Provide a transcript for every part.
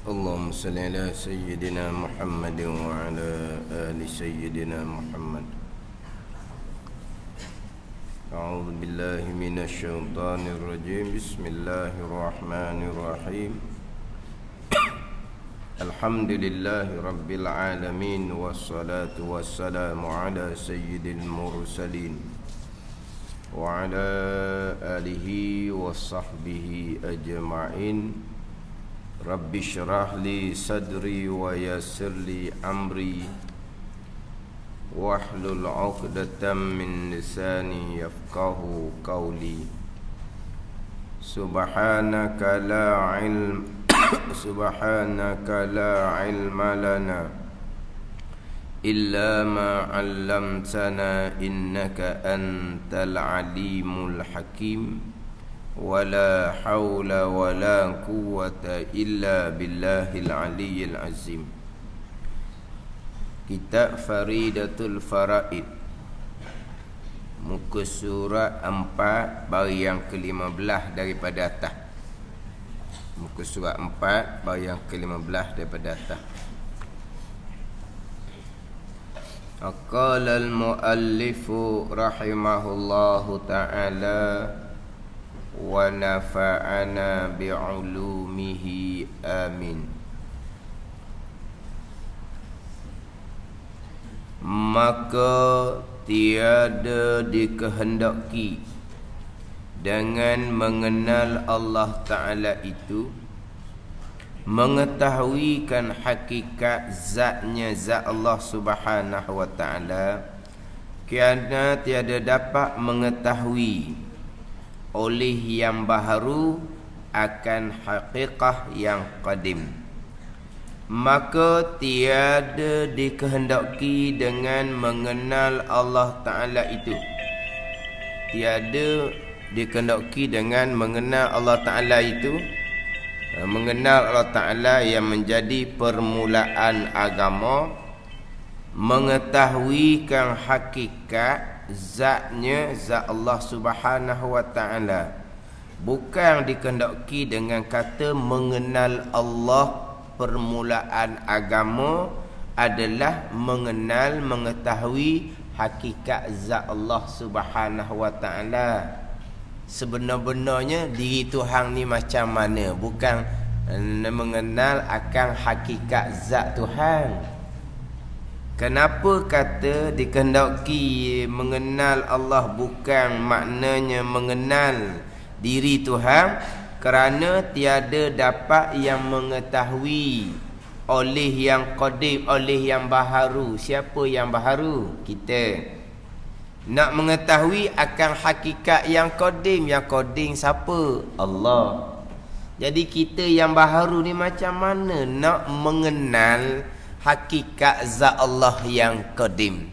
اللهم صل على سيدنا محمد وعلى آل سيدنا محمد. أعوذ بالله من الشيطان الرجيم. بسم الله الرحمن الرحيم. الحمد لله رب العالمين، والصلاة والسلام على سيد المرسلين وعلى آله وصحبه أجمعين. رب اشرح لي صدري ويسر لي أمري واحلل عقدة من لساني يفقه قولي. سبحانك لا علم لنا إلا ما علمتنا إنك أنت العليم الحكيم. ولا حول ولا قوة إلا بالله العلي العظيم. Kitab Faridatul Faraid, muka surat 4 baris yang ke-15 daripada atas. Muka surat 4 baris yang ke-15 daripada atas. Qala al-muallifu rahimahullahu ta'ala wa nafa'ana bi'ulumihi amin. Maka tiada dikehendaki dengan mengenal Allah Ta'ala itu mengetahuikan hakikat zatnya, zat Allah Subhanahu wa Ta'ala, kerana tiada dapat mengetahui oleh yang baharu akan hakikah yang qadim. Maka tiada dikehendaki dengan mengenal Allah Ta'ala itu, tiada dikehendaki dengan mengenal Allah Ta'ala itu, mengenal Allah Ta'ala yang menjadi permulaan agama, mengetahuikan hakikat zatnya, zat Allah Subhanahu wa Ta'ala. Bukan dikehendaki dengan kata mengenal Allah. Permulaan agama adalah mengenal, mengetahui hakikat zat Allah Subhanahu wa Ta'ala. Sebenar-benarnya diri Tuhan ni macam mana, bukan mengenal akan hakikat zat Tuhan. Kenapa kata dikehendaki mengenal Allah bukan maknanya mengenal diri Tuhan? Kerana tiada dapat yang mengetahui oleh yang qadim, oleh yang baharu. Siapa yang baharu? Kita. Nak mengetahui akan hakikat yang qadim. Yang qadim siapa? Allah. Jadi kita yang baharu ni macam mana nak mengenal hakikat zat Allah yang qadim?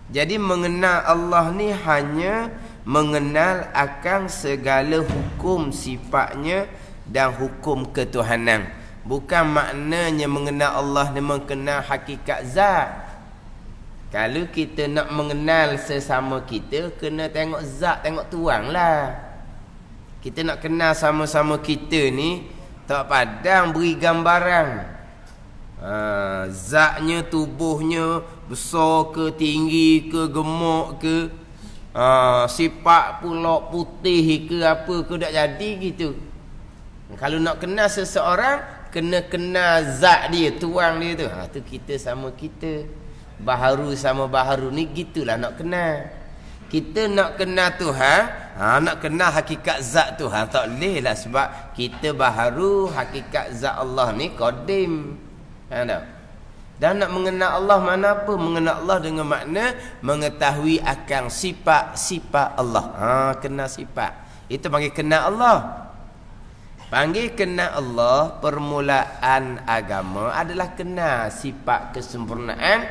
Jadi mengenal Allah ni hanya mengenal akan segala hukum sifatnya dan hukum ketuhanan. Bukan maknanya mengenal Allah ni mengenal hakikat zat. Kalau kita nak mengenal sesama kita, kena tengok zat, tengok Tuhan lah. Kita nak kenal sama-sama kita ni, tak padang beri gambaran. Zatnya, tubuhnya besar ke, tinggi ke, gemuk ke, sifat pula putih ke apa ke, tak jadi gitu. Kalau nak kenal seseorang, kena kenal zat dia, tuang dia tu. Tu kita sama kita, baharu sama baharu ni, gitulah nak kenal. Kita nak kenal Tuhan, nak kenal hakikat zat Tuhan, tak boleh lah, sebab kita baharu, hakikat zat Allah ni qadim. Dan nak mengenal Allah mana apa? Mengenal Allah dengan makna mengetahui akan sifat-sifat Allah. Kenal sifat. Itu panggil kenal Allah. Panggil kenal Allah, permulaan agama adalah kenal sifat kesempurnaan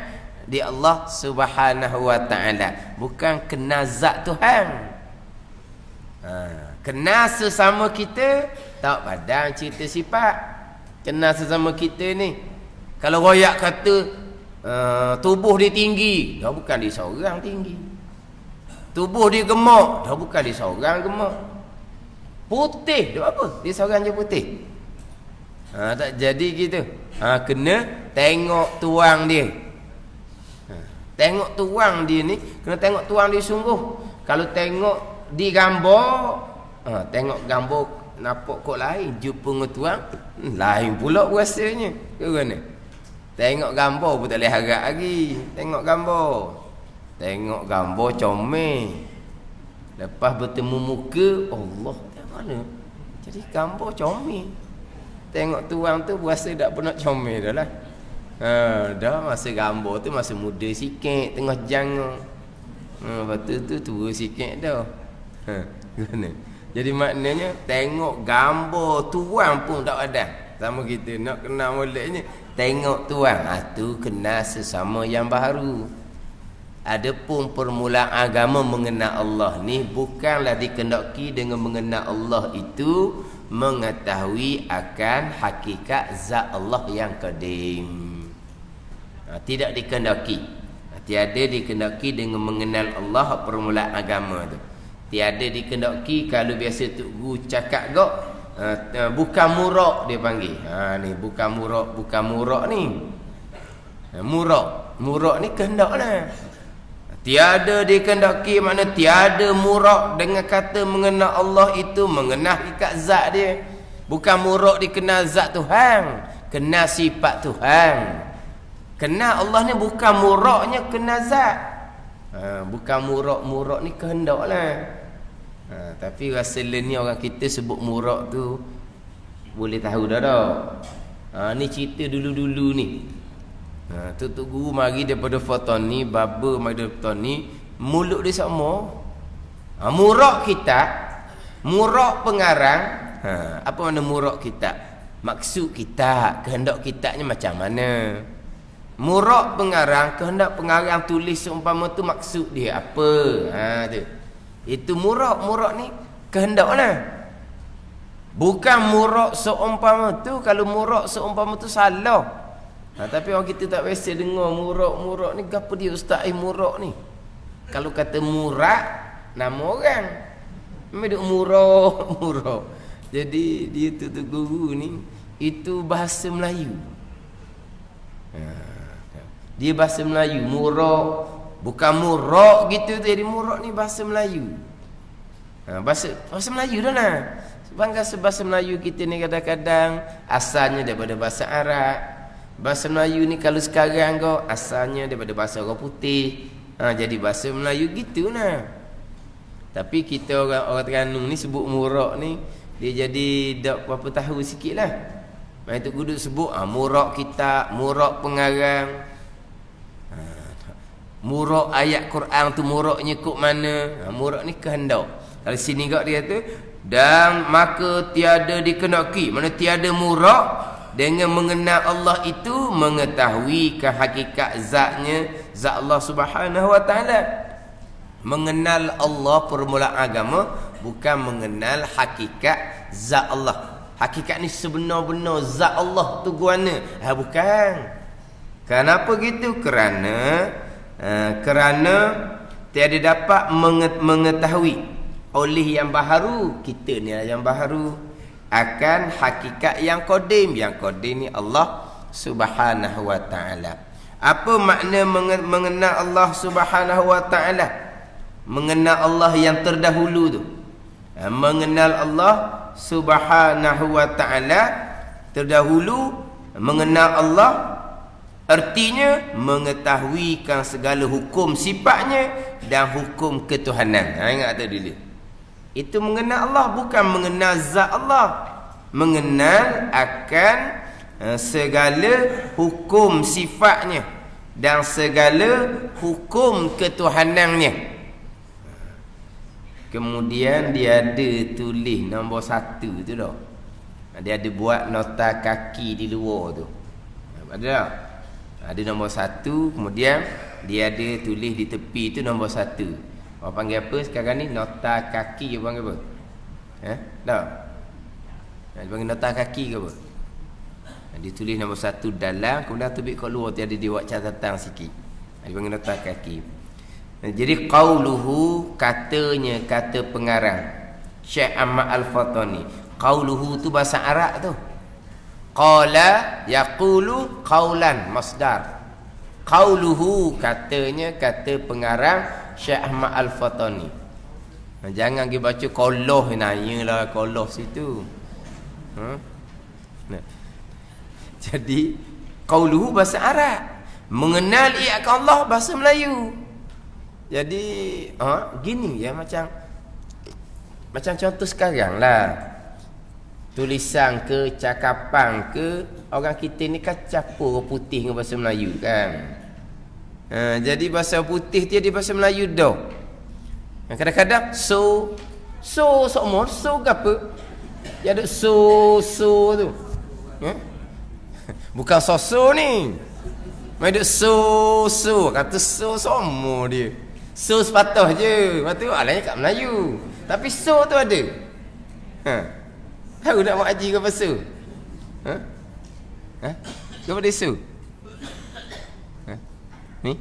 di Allah Subhanahu wa Ta'ala. Bukan kenal zat Tuhan. Kenal sesama kita, tak padang cerita sifat. Kenal sesama kita ni, kalau royak kata tubuh dia tinggi, dah bukan dia seorang tinggi. Tubuh dia gemuk, dah bukan dia seorang gemuk. Putih, dia apa? Dia seorang je putih. Tak jadi gitu. Kena tengok tuang dia. Tengok tuang dia ni, kena tengok tuang dia sungguh. Kalau tengok di gambar, tengok gambar nampak kok lain, jumpa dengan tuang lain pula rasanya. Ke mana? Tengok gambar pun tak boleh harap lagi. Tengok gambar comel. Lepas bertemu muka, Allah, tak mana? Jadi gambar comel. Tengok tuang tu berasa tak pernah comel dah lah. Dah masa gambar tu masa muda sikit, tengah janggut. Lepas tu tua sikit dah. Gimana? Jadi maknanya tengok gambar tuang pun tak ada. Sama kita nak kenal moleknya, tengok tuang. Tu kenal sesama yang baru. Adapun permulaan agama mengenal Allah ni bukanlah dikendaki dengan mengenal Allah itu mengetahui akan hakikat zat Allah yang qadim. Tidak dikendaki. Tiada dikendaki dengan mengenal Allah permulaan agama tu. Tiada dikendaki kalau biasa Tok Guru cakap gok bukan murak dia panggil. Ni bukan murak ni. Murak ni kehendaklah. Tiada dikendaki, makna tiada murak dengan kata mengenal Allah itu mengenal hakikat zat dia. Bukan murak dikenal zat Tuhan, kenal sifat Tuhan. Kenal Allah ni bukan muraknya kenal zat. Bukan murak ni kehendaklah. Tapi rasa ni orang kita sebut murak tu boleh tahu dah. Ni cerita dulu-dulu ni. Tok Guru mari daripada foto ni, baba mari daripada ni, mulut dia sama. Murak kita, murak pengarang. Apa makna murak kita? Maksud kita, kehendak kitanya macam mana? Murak pengarang, kehendak pengarang tulis seumpama tu maksud dia apa? Tu. Itu murak ni kehendaklah. Bukan murak seumpama tu. Kalau murak seumpama tu salah. Tapi orang kita tak biasa dengar murak ni. Apa dia ustaz murak ni? Kalau kata murak, nama orang. Memang duk murak. Jadi dia tu guru ni, itu bahasa Melayu. Dia bahasa Melayu. Murak, bukan murak gitu. Jadi murak ni bahasa Melayu. Bahasa Melayu dah lah. Bahasa Melayu kita ni kadang-kadang asalnya daripada bahasa Arab. Bahasa Melayu ni kalau sekarang kau asalnya daripada bahasa orang putih. Jadi bahasa Melayu gitu lah. Tapi kita orang Terengganu ni sebut murak ni, dia jadi tak apa tahu sikit lah. Maksud tu guduk sebut murak kita, murak pengarang. Murak ayat Quran tu muraknya kok mana? Murak ni kehendak. Kalau sini kau dia tu, dan maka tiada dikenaki, mana tiada murak dengan mengenal Allah itu mengetahui hakikat zatnya, zat Allah Subhanahu wa taala. Mengenal Allah permulaan agama bukan mengenal hakikat zat Allah. Hakikat ni sebenar-benar zat Allah tu guana. Bukan. Kenapa gitu? Kerana tiada dapat mengetahui oleh yang baharu, kita ni yang baharu, akan hakikat yang qadim. Yang qadim ni Allah Subhanahu wa taala. Apa makna mengenal Allah Subhanahu wa taala? Mengenal Allah yang terdahulu tu. Mengenal Allah Subhanahu wa taala terdahulu, mengenal Allah artinya mengetahuikan segala hukum sifatnya dan hukum ketuhanan. Ingat tu dulu. Itu mengenal Allah, bukan mengenal zat Allah. Mengenal akan segala hukum sifatnya dan segala hukum ketuhanannya. Kemudian dia ada tulis nombor 1 tu dah. Dia ada buat nota kaki di luar tu. Ada tak? Ada nombor 1. Kemudian dia ada tulis di tepi tu nombor 1. Orang panggil apa sekarang ni? Nota kaki ke panggil apa? Tak? Dia panggil nota kaki ke apa? Dia tulis nombor 1 dalam, kemudian tubik kat luar tu ada dia buat catatan sikit. Dia panggil nota kaki. Jadi qauluhu, katanya, kata pengarang Syekh Ahmad Al-Fatani. Qauluhu tu bahasa Arab tu. Qala yaqulu qaulan, masdar. Qauluhu, katanya, kata pengarang Syekh Ahmad Al-Fatani. Jangan pergi baca qoloh, nanyalah qoloh situ. Nah. Jadi qauluhu bahasa Arab, mengenal ia akan Allah bahasa Melayu. Jadi gini ya, macam contoh sekarang lah. Tulisan ke, cakapan ke, orang kita ni kan capur putih dengan bahasa Melayu kan. Jadi bahasa putih dia di bahasa Melayu dah. Kadang-kadang so semua so ke apa? Dia ada so tu. Bukan so ni. Mai ada so kata so semua dia. So sepatah je. Lepas tu alahnya kat Melayu. Tapi so tu ada. Tahu nak buat haji ke apa so? Kenapa dia so? Ni?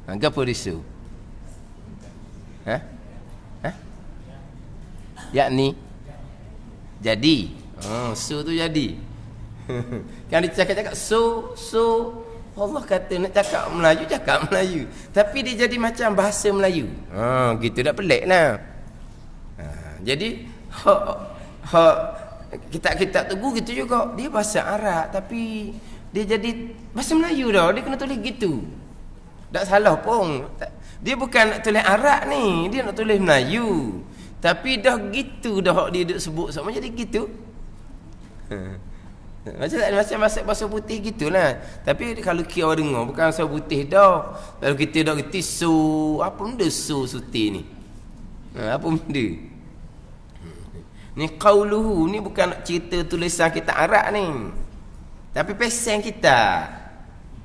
Kenapa dia so? Yakni jadi. So tu jadi. Kan dia cakap so Allah kata nak cakap Melayu. Tapi dia jadi macam bahasa Melayu. Gitu dah pelik lah. Jadi kitab-kitab teguh gitu juga. Dia bahasa Arab tapi dia jadi bahasa Melayu dah. Dia kena tulis gitu. Tak salah pun. Dia bukan nak tulis Arab ni, dia nak tulis Melayu. Tapi dah gitu dah dia duk sebut sama jadi gitu. Macam bahasa putih gitulah. Tapi kalau kira orang dengar bukan bahasa putih dah. Kalau kita dah reti so, apa benda so suti ni? Apa benda? Ni qauluhu ni bukan nak cerita tulisan kita Arab ni. Tapi pesen kita.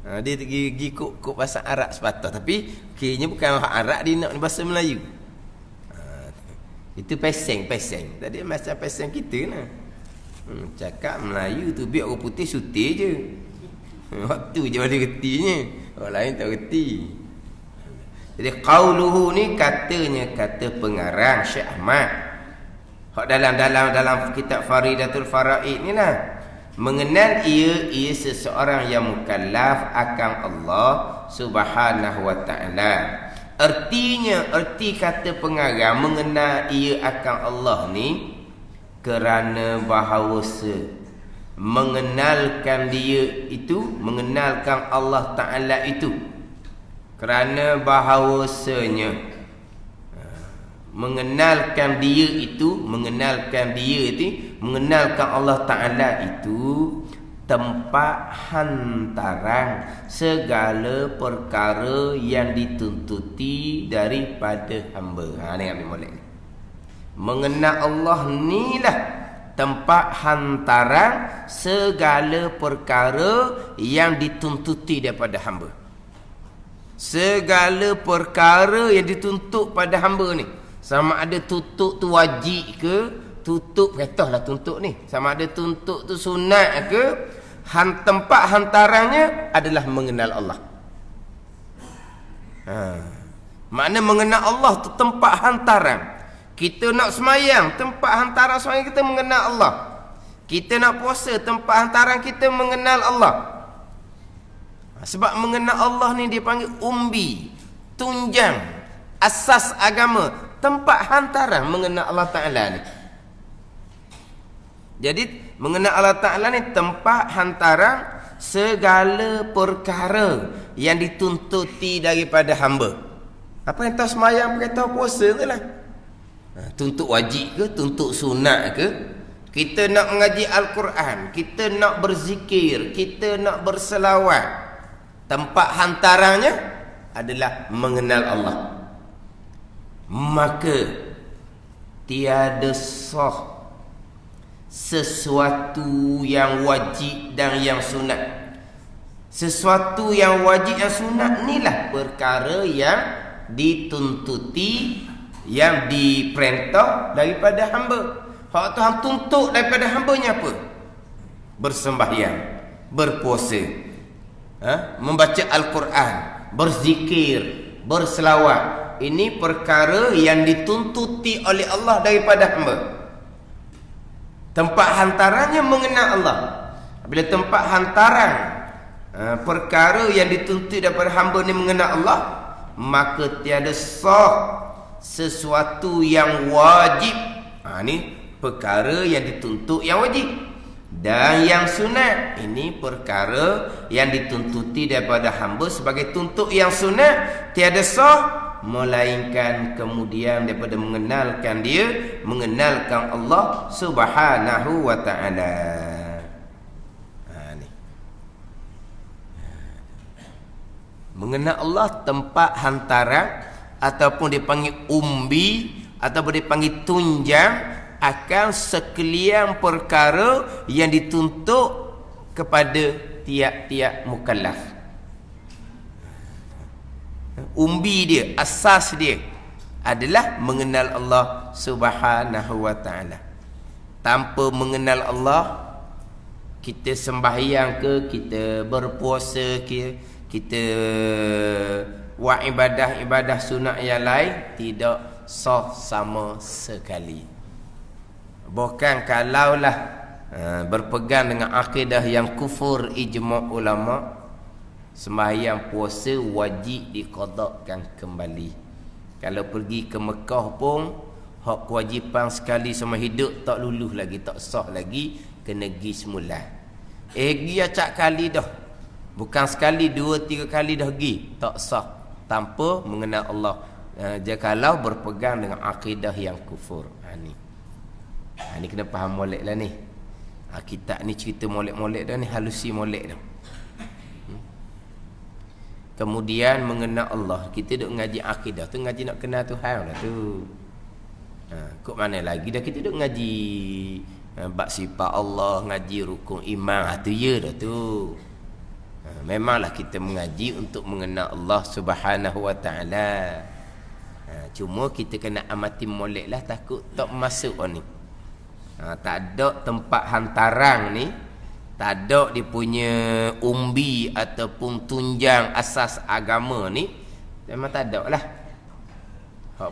Dia pergi ikut bahasa Arab sepatah. Tapi kiranya bukan Arab, dia nak bahasa Melayu. Itu pesen. Tadi macam pesen kita lah. Cakap Melayu tu biar orang putih suti je. Waktu je ada retinya. Orang lain tak reti. Jadi qauluhu ni katanya, kata pengarang Syekh Ahmad. Dalam kitab Faridatul Faraid ni lah. Mengenal ia seseorang yang mukallaf akan Allah Subhanahu wa ta'ala. Erti kata pengarang mengenal ia akan Allah ni kerana bahawasa mengenalkan dia itu, mengenalkan Allah Ta'ala itu, kerana bahawasanya mengenalkan dia itu, mengenalkan Allah Ta'ala itu tempat hantaran segala perkara yang dituntuti daripada hamba. Ni ambil molek ni. Mengenal Allah ni lah tempat hantaran segala perkara yang dituntuti daripada hamba. Segala perkara yang dituntut pada hamba ni, sama ada tuntut tu wajib ke, tuntut perintah lah tuntut ni, sama ada tuntut tu sunat ke, tempat hantarannya adalah mengenal Allah. Makna mengenal Allah tu tempat hantaran. Kita nak semayang, tempat hantaran semayang kita mengenal Allah. Kita nak puasa, tempat hantaran kita mengenal Allah. Sebab mengenal Allah ni dia panggil umbi, tunjang, asas agama. Tempat hantaran mengenal Allah Ta'ala ni. Jadi mengenal Allah Ta'ala ni tempat hantaran segala perkara yang dituntuti daripada hamba. Apa yang tahu semayang, apa tahu puasa tu lah. Tuntut wajib ke, tuntut sunat ke, kita nak mengaji Al-Quran, kita nak berzikir, kita nak berselawat, tempat hantarannya adalah mengenal Allah. Maka tiada sah sesuatu yang wajib dan yang sunat. Sesuatu yang wajib dan sunat inilah perkara yang dituntuti, yang diperintah daripada hamba. Hak Tuhan tuntut daripada hambanya apa? Bersembahyang, berpuasa, membaca Al-Quran, berzikir, berselawat. Ini perkara yang dituntuti oleh Allah daripada hamba. Tempat hantarannya mengenal Allah. Bila tempat hantaran perkara yang dituntut daripada hamba ni mengenal Allah, maka tiada sah sesuatu yang wajib. Ni perkara yang dituntut yang wajib. Dan yang sunat, ini perkara yang dituntuti daripada hamba sebagai tuntut yang sunat, tiada sah melainkan kemudian daripada mengenalkan Allah Subhanahu wa ta'ala. Ni mengenal Allah tempat hantaran, ataupun dipanggil umbi, ataupun dipanggil tunjang, akan sekalian perkara yang dituntut kepada tiap-tiap mukallaf. Umbi dia, asas dia adalah mengenal Allah Subhanahu wa ta'ala. Tanpa mengenal Allah, kita sembahyang ke, kita berpuasa ke, kita buat ibadah sunat yang lain, tidak sah sama sekali. Bukan kalaulah berpegang dengan akidah yang kufur ijma' ulama, sembahyang puasa wajib diqadakkan kembali. Kalau pergi ke Mekah pun, hak kewajipan sekali sama hidup tak luluh lagi, tak sah lagi, kena pergi semula. Pergi acak kali dah, bukan sekali, 2-3 kali dah pergi, tak sah tanpa mengenal Allah. Kalau berpegang dengan akidah yang kufur. Ni kena faham molek lah ni. Kitab ni cerita molek-molek dah ni, halusi molek dah. Kemudian mengenal Allah, kita duk ngaji akidah tu, ngaji nak kenal Tuhan lah tu. Kok mana lagi dah kita duk ngaji bab sifat Allah, ngaji rukun iman, tu ya dah tu. Memanglah kita mengaji untuk mengenal Allah Subhanahu wa ta'ala. Cuma kita kena amati molek lah, takut tak masuk ni. Tak ada tempat hantaran ni, tak ada dia punya umbi ataupun tunjang asas agama ni, memang tak ada lah.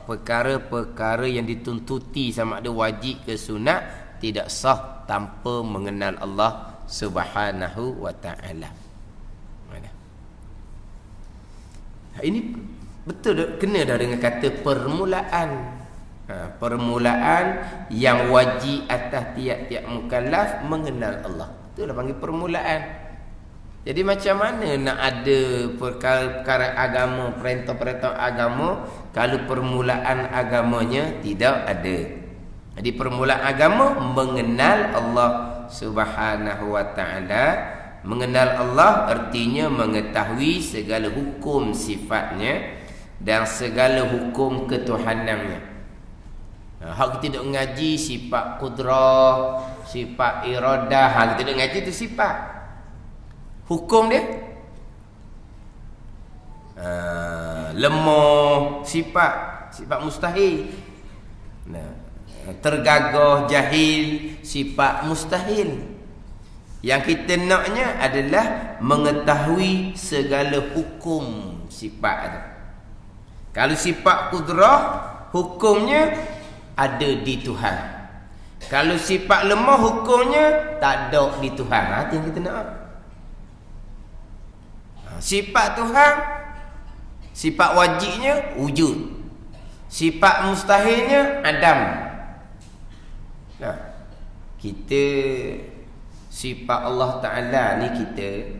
Perkara-perkara yang dituntuti sama ada wajib ke sunat, tidak sah tanpa mengenal Allah Subhanahu wa ta'ala. Ini betul kena dah dengan kata permulaan. Permulaan yang wajib atas tiap-tiap mukallaf mengenal Allah. Itulah panggil permulaan. Jadi macam mana nak ada perkara-perkara agama, perintah-perintah agama, kalau permulaan agamanya tidak ada. Jadi permulaan agama mengenal Allah Subhanahu wa ta'ala. Mengenal Allah artinya mengetahui segala hukum sifatnya dan segala hukum ketuhanannya. Hak kita duk ngaji sifat kudrah, sifat iradah, kita duk ngaji tu sifat. Hukum dia lemah, sifat mustahil. Tergagah, jahil, sifat mustahil. Yang kita naknya adalah mengetahui segala hukum sifat tu. Kalau sifat kudrah, hukumnya ada di Tuhan. Kalau sifat lemah, hukumnya tak ada di Tuhan. Itu yang kita nak. Sifat Tuhan, sifat wajibnya wujud, sifat mustahilnya adam. Kita sifat Allah Ta'ala ni, kita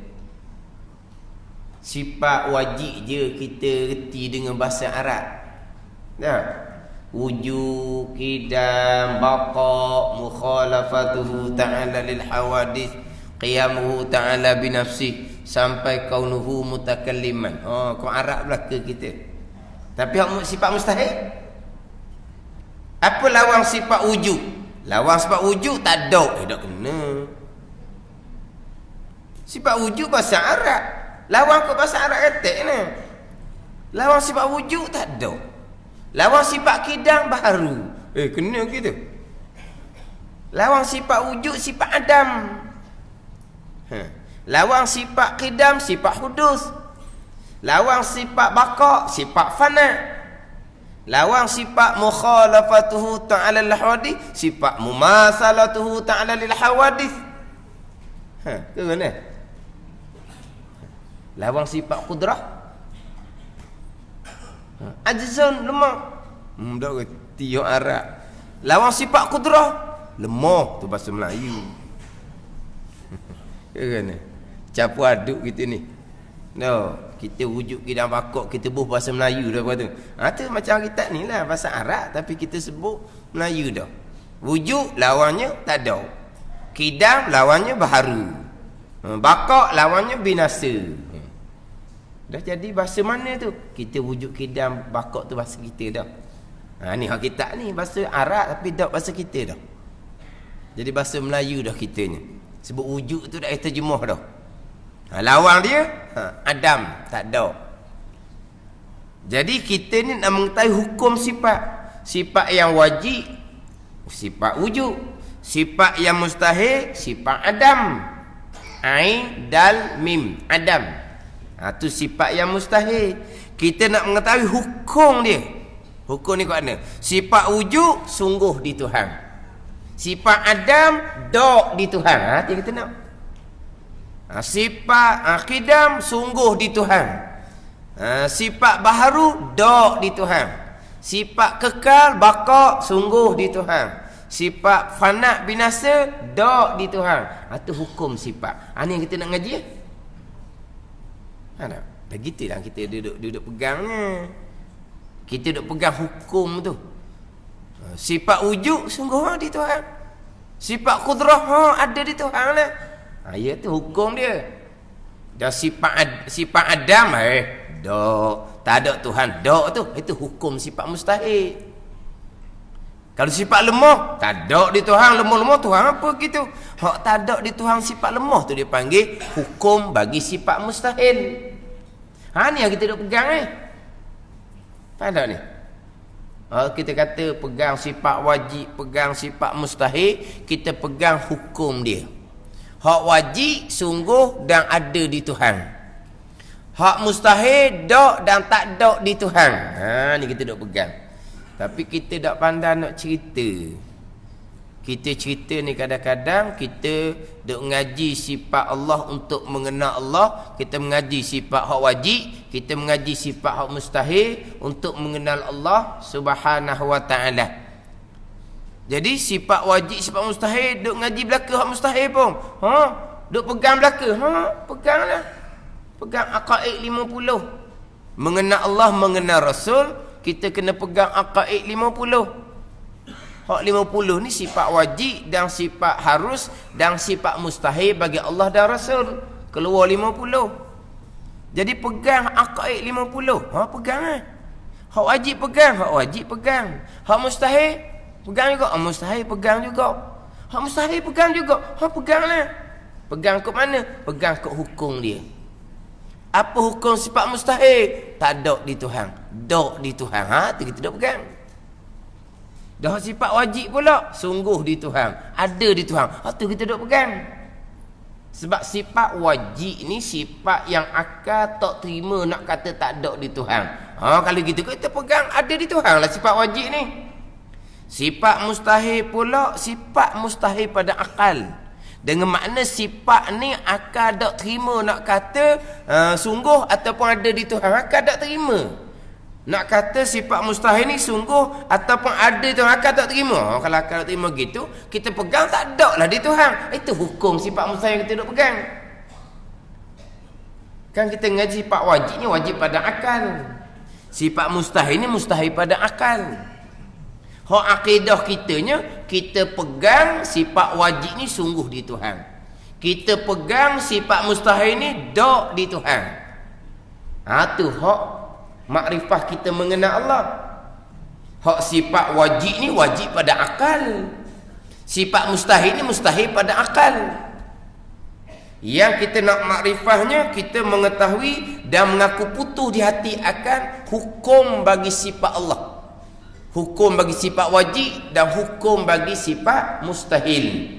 sifat wajib je kita reti dengan bahasa Arab. Wujud, qidam, baqa, mukhalafatuhu ta'ala lil hawadith, qiyamuhu ta'ala binafsih, sampai kaunuhu mutakalliman. Kau Arab belaka kita. Tapi sifat mustahil, apa lawan sifat wujud? Lawan sifat wujud tak ada. Tak kena. Sifat wujud bahasa Arab, lawan ke bahasa Arab katak ni. Lawan sifat wujud tak ada. Lawan sifat kidam baru. Kena gitu. Lawan sifat wujud sifat adam. Lawan sifat kidam sifat hudus. Lawan sifat baqa sifat fana. Lawang sifat mukhalafatuhu ta'ala lil hawadith, sifat mumasalatuhu ta'ala lil hawadith. Ke mana? Lawang sifat qudrah, ajzun lemah. Tak reti orang Arab. Lawang sifat qudrah, lemah tu bahasa Melayu. Ke mana? Campur aduk kita ni. No, kita wujud kita bakok, kita buh bahasa Melayu dah tu. Tu macam kita ni lah, bahasa Arab tapi kita sebut Melayu dah. Wujud lawannya tak ada. Kidam lawannya baharu. Bakok lawannya binasa. Dah jadi bahasa mana tu? Kita wujud kidam bakok tu bahasa kita dah. Ni hak kita ni bahasa Arab tapi tak bahasa kita dah. Jadi bahasa Melayu dah kita ni. Sebut wujud tu dah terjemah dah. Lawang dia Adam tak ada. Jadi kita ni nak mengetahui hukum sifat. Sifat yang wajib, sifat wujud. Sifat yang mustahil, sifat Adam. Ain, dal, mim, Adam. Tu sifat yang mustahil. Kita nak mengetahui hukum dia. Hukum ni kat mana? Sifat wujud sungguh di Tuhan. Sifat Adam dok di Tuhan. Dia kita nak. Sifat qidam sungguh di Tuhan. Sifat baharu dok di Tuhan. Sifat kekal baqa sungguh di Tuhan. Sifat fana binasa dok di Tuhan. Itu hukum sifat. Ni yang kita nak ngaji. Dah gitulah kita duduk pegangnya. Kita duduk pegang hukum tu. Sifat wujud sungguh di Tuhan. Sifat qudrah ada di Tuhan lah. Ya tu hukum dia. Dah sifat Adam dok, tak ada Tuhan dok tu, itu hukum sifat mustahil. Kalau sifat lemah, tak ada di Tuhan, lemah-lemah Tuhan apa gitu. Hak tak ada di Tuhan sifat lemah tu dia panggil hukum bagi sifat mustahil. Ni yang kita duk pegang Faham ni? Kita kata pegang sifat wajib, pegang sifat mustahil, kita pegang hukum dia. Hak wajib sungguh dan ada di Tuhan. Hak mustahil dok dan tak dok di Tuhan. Ni kita dok pegang. Tapi kita tak pandai nak cerita. Kita cerita ni kadang-kadang kita dok ngaji sifat Allah untuk mengenal Allah, kita mengaji sifat hak wajib, kita mengaji sifat hak mustahil untuk mengenal Allah Subhanahu wa taala. Jadi sifat wajib, sifat mustahil duk ngaji belaka hak mustahil pun. Duk pegang belaka. Peganglah. Pegang aqaid 50. Mengenal Allah, mengenal Rasul, kita kena pegang aqaid 50. Hak 50 ni sifat wajib dan sifat harus dan sifat mustahil bagi Allah dan Rasul. Keluar 50. Jadi pegang aqaid 50. Pegang Hak wajib pegang, hak wajib pegang. Hak mustahil pegang juga. Mustahil pegang juga. Hak mustahil pegang juga. Peganglah. Pegang ke mana? Pegang ke hukum dia. Apa hukum sifat mustahil? Tak dok di Tuhan. Dok di Tuhan. Tu kita dok pegang. Dah sifat wajib pula, sungguh di Tuhan. Ada di Tuhan. Tu kita dok pegang. Sebab sifat wajib ni sifat yang akal tak terima nak kata tak dok di Tuhan. Kalau gitu kita pegang ada di Tuhan lah sifat wajib ni. Sifat mustahil pula sifat mustahil pada akal. Dengan makna sifat ni akal tak terima nak kata sungguh ataupun ada di Tuhan. Akal tak terima nak kata sifat mustahil ni sungguh ataupun ada di Tuhan. Akal tak terima. Kalau akal tak terima gitu, kita pegang tak ada lah di Tuhan. Itu hukum sifat mustahil kita duk pegang. Kan kita ngaji sifat wajib ni wajib pada akal. Sifat mustahil ni mustahil pada akal. Hak akidah kitanya, kita pegang sifat wajib ni sungguh di Tuhan. Kita pegang sifat mustahil ni dok di Tuhan. Tu hak makrifah kita mengenal Allah. Hak sifat wajib ni wajib pada akal. Sifat mustahil ni mustahil pada akal. Yang kita nak makrifahnya, kita mengetahui dan mengaku putus di hati akan hukum bagi sifat Allah. Hukum bagi sifat wajib dan hukum bagi sifat mustahil.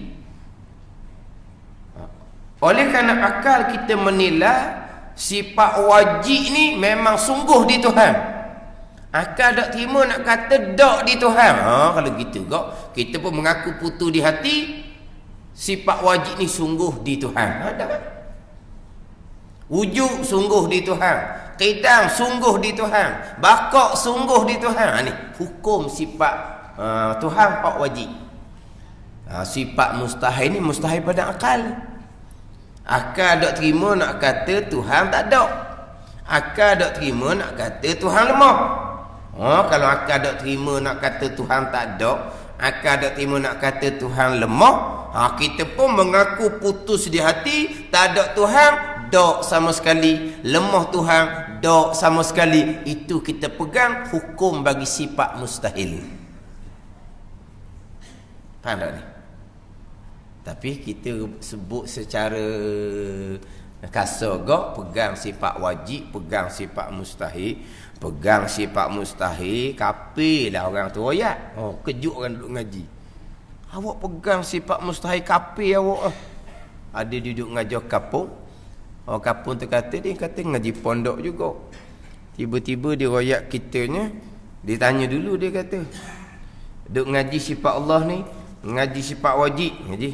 Oleh kerana akal kita menilai sifat wajib ni memang sungguh di Tuhan. Akal tak terima nak kata dok di Tuhan. Kalau gitu kok, kita pun mengaku putus di hati, sifat wajib ni sungguh di Tuhan. Ada kan? Wujud sungguh di Tuhan. Qidam sungguh di Tuhan. Bakok sungguh di Tuhan. Ni hukum sifat Tuhan hak wajib. Sifat mustahil ni mustahil pada akal. Akal tak terima nak kata Tuhan tak ada. Akal tak terima nak kata Tuhan lemah. Kalau akal tak terima nak kata Tuhan tak ada, akal tak terima nak kata Tuhan lemah, kita pun mengaku putus di hati, tak ada Tuhan, dok sama sekali, lemah Tuhan, dok sama sekali. Itu kita pegang hukum bagi sifat mustahil. Faham tak ni? Tapi kita sebut secara kasar gak, pegang sifat wajib, pegang sifat mustahil. Pegang sifat mustahil, kafir lah orang tu ayat. Kejut orang duduk ngaji. Awak pegang sifat mustahil, kafir awak. Ada duduk ngajar kapung. Orang kapung tu kata, dia kata ngaji pondok juga. Tiba-tiba dia royak kitanya, dia tanya dulu, dia kata, duduk ngaji sifat Allah ni, ngaji sifat wajib, ngaji.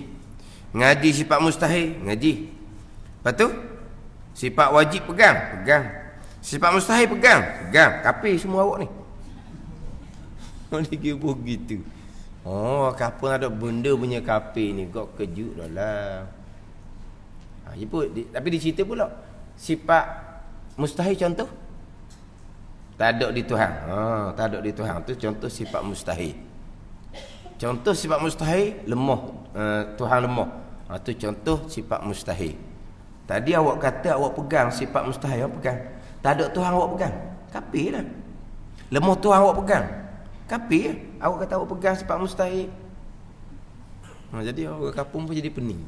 Ngaji sifat mustahil, ngaji. Lepas tu, sifat wajib pegang, pegang. Sifat mustahil pegang, pegang. Kafir semua awak ni. Dia kira begitu. Kapun ada benda punya kafir ni, kau kejut dah lah. Tapi dicerita pula, sifat mustahil contoh, tak ada di Tuhan. Tak ada di Tuhan. Tu contoh sifat mustahil. Contoh sifat mustahil, lemah. Tuhan lemah. Tu contoh sifat mustahil. Tadi awak kata awak pegang sifat mustahil, awak pegang. Tak ada Tuhan awak pegang, kafir lah. Lemah Tuhan awak pegang, kafir. Awak kata awak pegang sifat mustahil. Jadi orang kapung pun jadi pening.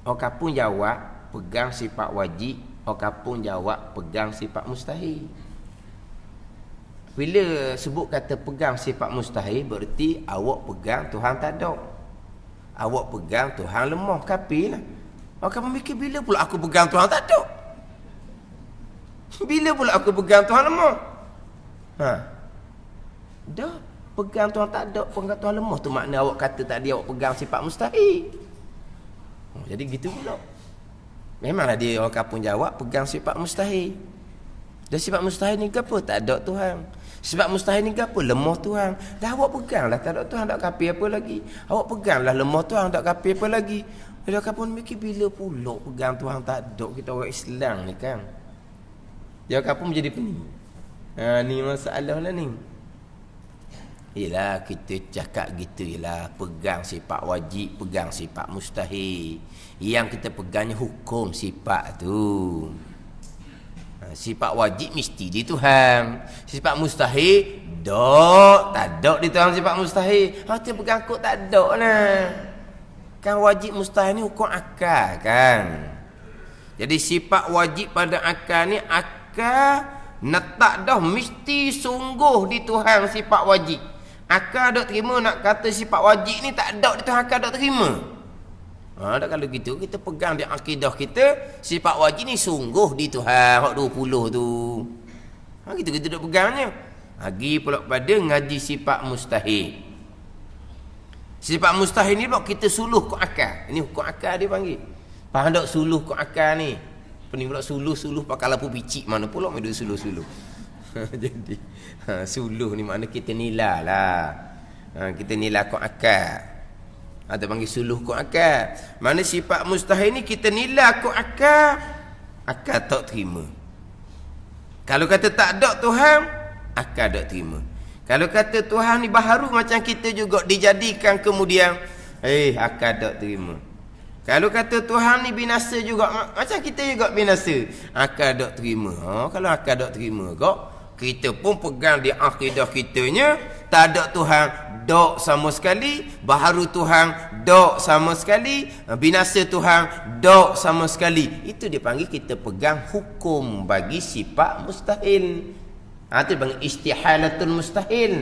Orang kapung jawab pegang sifat wajib, orang kapung jawab pegang sifat mustahil. Bila sebut kata pegang sifat mustahil, berarti awak pegang Tuhan tak ada. Awak pegang Tuhan lemah, kafir lah. Orang kapung mikir, bila pula aku pegang Tuhan tak ada? Bila pula aku pegang Tuhan lemah? Dah pegang Tuhan tak ada, pegang Tuhan lemah tu makna awak kata tadi awak pegang sifat mustahil. Jadi gitu pula. Memanglah dia orang kapung jawab pegang sifat mustahil. Dan sifat mustahil ni apa? Tak ada Tuhan. Sifat mustahil ni apa? Lemah Tuhan. Dah awak peganglah tak ada Tuhan, tak kafir apa lagi? Awak peganglah lemah Tuhan, tak kafir apa lagi? Dia kapung mikir, bila pula pegang Tuhan tak ada? Kita orang Islam ni kan. Dia kapung menjadi pening. Ni masalah lah ni. Yelah, kita cakap gitu, yelah, pegang sifat wajib, pegang sifat mustahil. Yang kita pegangnya hukum sifat tu. Sifat wajib mesti di Tuhan. Sifat mustahil tak ada di Tuhan sifat mustahil. Kita pegang kok tak ada lah. Kan wajib mustahil ni hukum akal kan. Jadi sifat wajib pada akal ni, akal netak dah mesti sungguh di Tuhan sifat wajib. Akal tak terima nak kata sifat wajib ni tak ada di Tuhan, akal tak terima. Dah kalau gitu kita pegang di akidah kita, sifat wajib ni sungguh di Tuhan hak 20 tu. Gitu kita duk pegangnya. Lagi pula pada ngaji sifat mustahil. Sifat mustahil ni pula kita suluh ke akal. Ini hukum akal dia panggil. Faham tak suluh ke akal ni? Pening pula suluh pakai lampu picik, mana pula main duk suluh. Jadi suluh ni makna kita nilai lah. Kita nilai ke akal. Ada panggil suluh ku akal. Mana sifat mustahil ni kita nilai ku akal, akal tak terima. Kalau kata tak ada Tuhan, akal tak terima. Kalau kata Tuhan ni baharu macam kita juga dijadikan kemudian, akal tak terima. Kalau kata Tuhan ni binasa juga macam kita juga binasa, akal tak terima. Kalau akal tak terima kok, kita pun pegang di akidah kitanya, tak ada Tuhan, dok sama sekali. Baharu Tuhan, dok sama sekali. Binasa Tuhan, dok sama sekali. Itu dipanggil kita pegang hukum bagi sifat mustahil. Itu dipanggil istihalatul mustahil.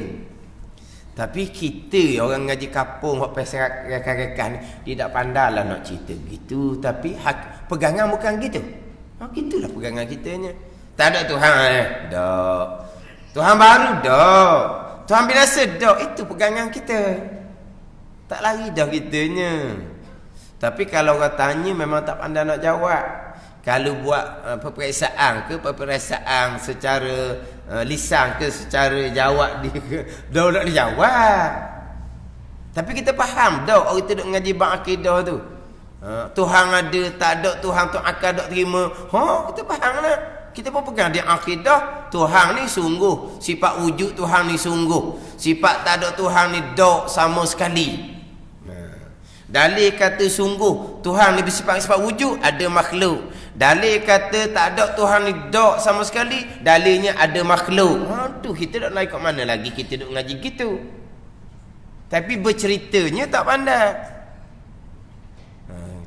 Tapi kita orang ngaji kapung, buat pasal rakan-rakan, dia tak pandai lah nak cerita gitu. Tapi pegangan bukan gitu. Gitulah pegangan kitanya. Tak ada Tuhan dak. Tuhan baru dak. Tuhan binasa dak. Itu pegangan kita. Tak lari dah kitanya. Tapi kalau orang tanya memang tak pandai nak jawab. Kalau buat peperiksaan secara lisan ke secara jawab dia ke, dah nak dijawab. Tapi kita faham dah orang kita duk ngaji bab akidah tu. Tuhan ada, tak ada Tuhan tu akan tak terima. Kita faham lah. Kita pun pegang dia akidah. Tuhan ni sungguh. Sifat wujud Tuhan ni sungguh. Sifat tak ada Tuhan ni dok sama sekali. Dalil kata sungguh Tuhan ni bersifat wujud, ada makhluk. Dalil kata tak ada Tuhan ni dok sama sekali, dalilnya ada makhluk. Tu kita nak naik kat mana lagi kita duk ngaji gitu. Tapi berceritanya tak pandai.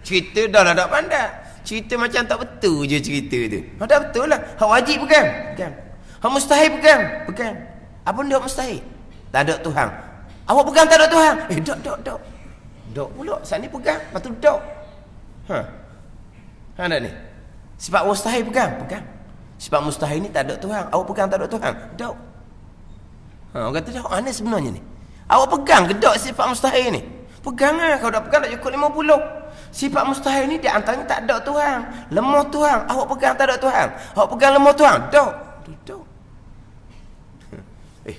Cerita dah lah tak pandai. Cerita macam tak betul je cerita tu. Tak betul lah. Hak wajib bukan? Bukan. Hak mustahil bukan? Bukan. Apa benda mustahil? Tak ada Tuhan. Awak pegang tak ada Tuhan? Dok. Dok pula. Saat ni pegang. Lepas tu dok. Ada ni. Sifat mustahil pegang. Sifat mustahil ni tak ada Tuhan. Awak pegang tak ada Tuhan? Dok. Orang kata dah mana sebenarnya ni? Awak pegang ke dok sifat mustahil ni? Pegang lah. Kalau tak pegang tak cukup 50. Sifat mustahil ni di antaranya tak ada Tuhan. Lemah Tuhan. Awak pegang tak ada Tuhan. Awak pegang lemah Tuhan. Dok. Duduk.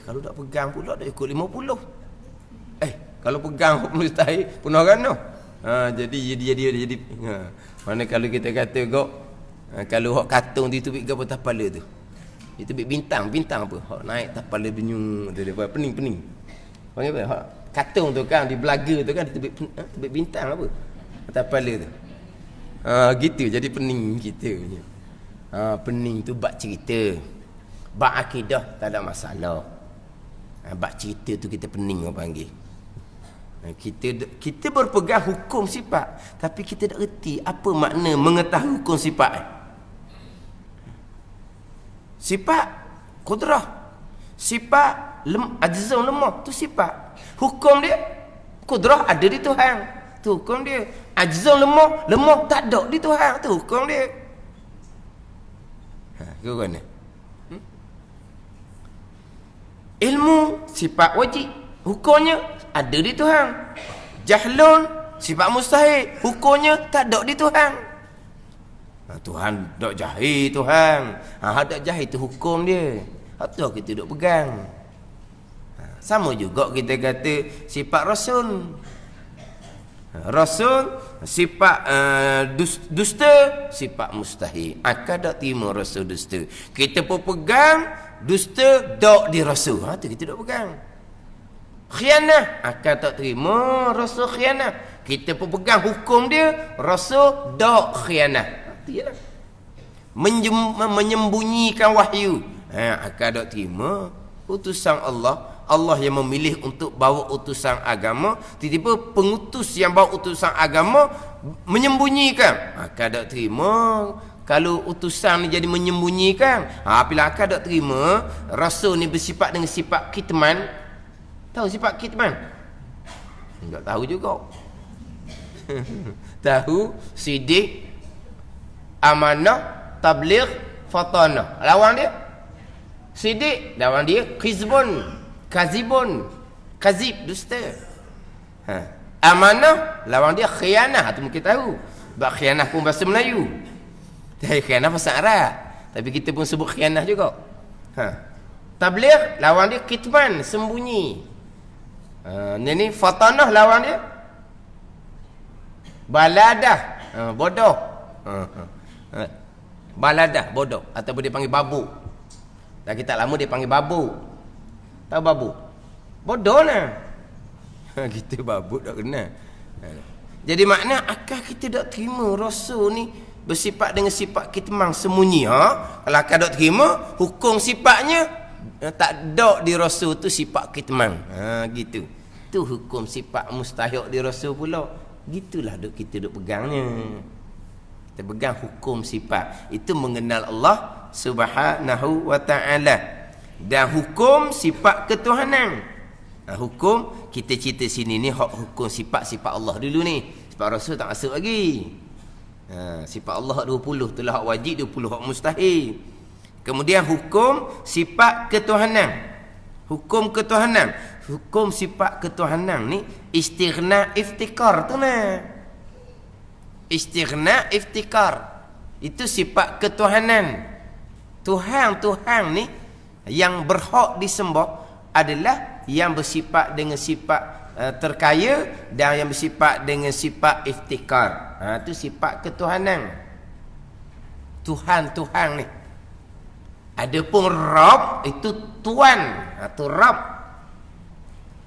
Kalau tak pegang pula tak cukup 50. Kalau pegang mustahil punah kan no. Jadi mana kalau kita kata kok kalau hak katung ditubik ke atas kepala tu. Ditubik bintang apa? Hak naik atas kepala benyu tu dia pening. Panggil apa? Hak katung tu kan di belaga tu kan ditubik bintang apa? Atas kepala tu. Gitu jadi pening kita punya. Pening tu bab cerita. Bab akidah tak ada masalah. Bab cerita tu kita pening orang panggil. Kita berpegang hukum sifat, tapi kita tak reti apa makna mengetahui hukum sifat. Sifat kudrah, sifat ajzam lemah tu sifat. Hukum dia kudrah ada di Tuhan. Tu hukum dia. Ajzam lemah tak ada di Tuhan. Tu hukum dia. Ke mana? Ilmu sifat wajib, hukumnya ada di Tuhan. Jahlun sifat mustahil, hukumnya tak ada di Tuhan. Tuhan tak jahil Tuhan. Tak jahil tu hukum dia. Tu kita duk pegang. Sama juga kita kata sifat rasul. Rasul sifat dusta, sifat mustahil. Akal tak terima rasul dusta. Kita pun pegang dusta dok di rasul. Tu kita duk pegang. Khianah akal tak terima rasul khianah. Kita pun pegang hukum dia rasul dok khianah. Iyalah. Menyembunyikan wahyu. Akal tak terima utusan Allah yang memilih untuk bawa utusan agama, tiba-tiba pengutus yang bawa utusan agama menyembunyikan. Akal tak terima kalau utusan ni jadi menyembunyikan. Bila akal tak terima rasul ni bersifat dengan sifat kitman. Tahu sifat kitman? Tak tahu juga. Tahu sidik, amanah, tabligh, fatanah. Lawan dia sidik, lawan dia kizbun, kazibun, kazib, dusta. Amanah lawan dia khianah. Tu mungkin tahu. Bab khianah pun bahasa Melayu. Tapi khianah bahasa Arab. Tapi kita pun sebut khianah juga. Tabligh lawan dia kitman, sembunyi. Ini fatanah lawan dia baladah, bodoh. Baladah, bodoh. Ataupun dia panggil babu. Dah kita lama dia panggil babu. Tahu babu? Bodoh lah. Kita babu tak kenal. Jadi makna akal kita tak terima rasul ni bersifat dengan sifat kitman, sembunyi. Kalau akal tak terima hukum sifatnya tak ada di rasul tu sifat kitman. Gitu. Tu hukum sifat mustahil di rasul pula. Gitulah kita duk pegangnya. Kita pegang hukum sifat. Itu mengenal Allah Subhanahu wa ta'ala. Dan hukum sifat ketuhanan. Hukum kita cerita sini ni hukum sifat-sifat Allah dulu ni. Sifat rasul tak masuk lagi. Sifat Allah 20 tu lah hak wajib, 20 hak mustahil. Kemudian hukum sifat ketuhanan. Hukum ketuhanan. Hukum sifat ketuhanan ni istighna iftikar tu nah. Istighna iftikar. Itu sifat ketuhanan. Tuhan ni yang berhak disembah adalah yang bersifat dengan sifat terkaya dan yang bersifat dengan sifat iftikar. Itu sifat ketuhanan. Tuhan ni. Adapun Rabb itu Tuan. Itu Rabb.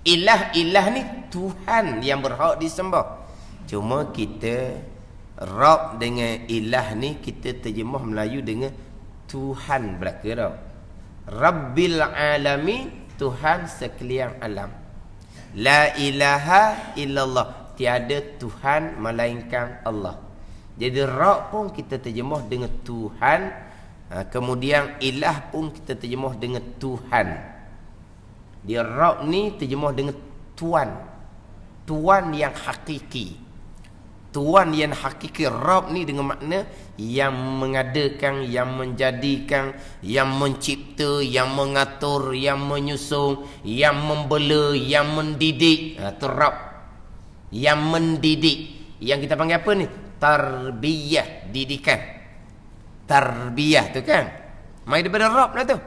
Ilah ni Tuhan yang berhak disembah. Cuma kita Rabb dengan ilah ni kita terjemah Melayu dengan Tuhan belaka tau. Rabbil alamin, Tuhan sekalian alam. La ilaha illallah, tiada Tuhan melainkan Allah. Jadi Rabb pun kita terjemah dengan Tuhan. Kemudian ilah pun kita terjemah dengan Tuhan. Dia Rabb ni terjemah dengan Tuan. Tuan yang hakiki. Tuan yang hakiki. Rabb ni dengan makna yang mengadakan, yang menjadikan, yang mencipta, yang mengatur, yang menyusun, yang membela, yang mendidik. Itu Rabb. Yang mendidik. Yang kita panggil apa ni? Tarbiyah, didikan. Tarbiyah tu kan. Mai daripada Rabb lah tu.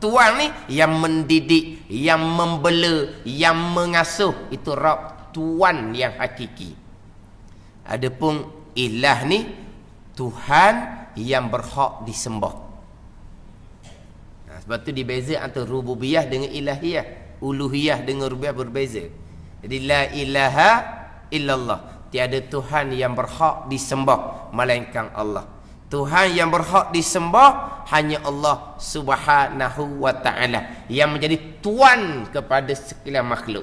Tuan ni yang mendidik, yang membela, yang mengasuh. Itu Rabb, Tuan yang hakiki. Adapun ilah ni Tuhan yang berhak disembah. Sebab tu dibeza antara rububiyah dengan ilahiyah. Uluhiyah dengan rububiyah berbeza. Jadi la ilaha illallah, tiada Tuhan yang berhak disembah melainkan Allah. Tuhan yang berhak disembah hanya Allah Subhanahu wa ta'ala, yang menjadi Tuan kepada sekalian makhluk.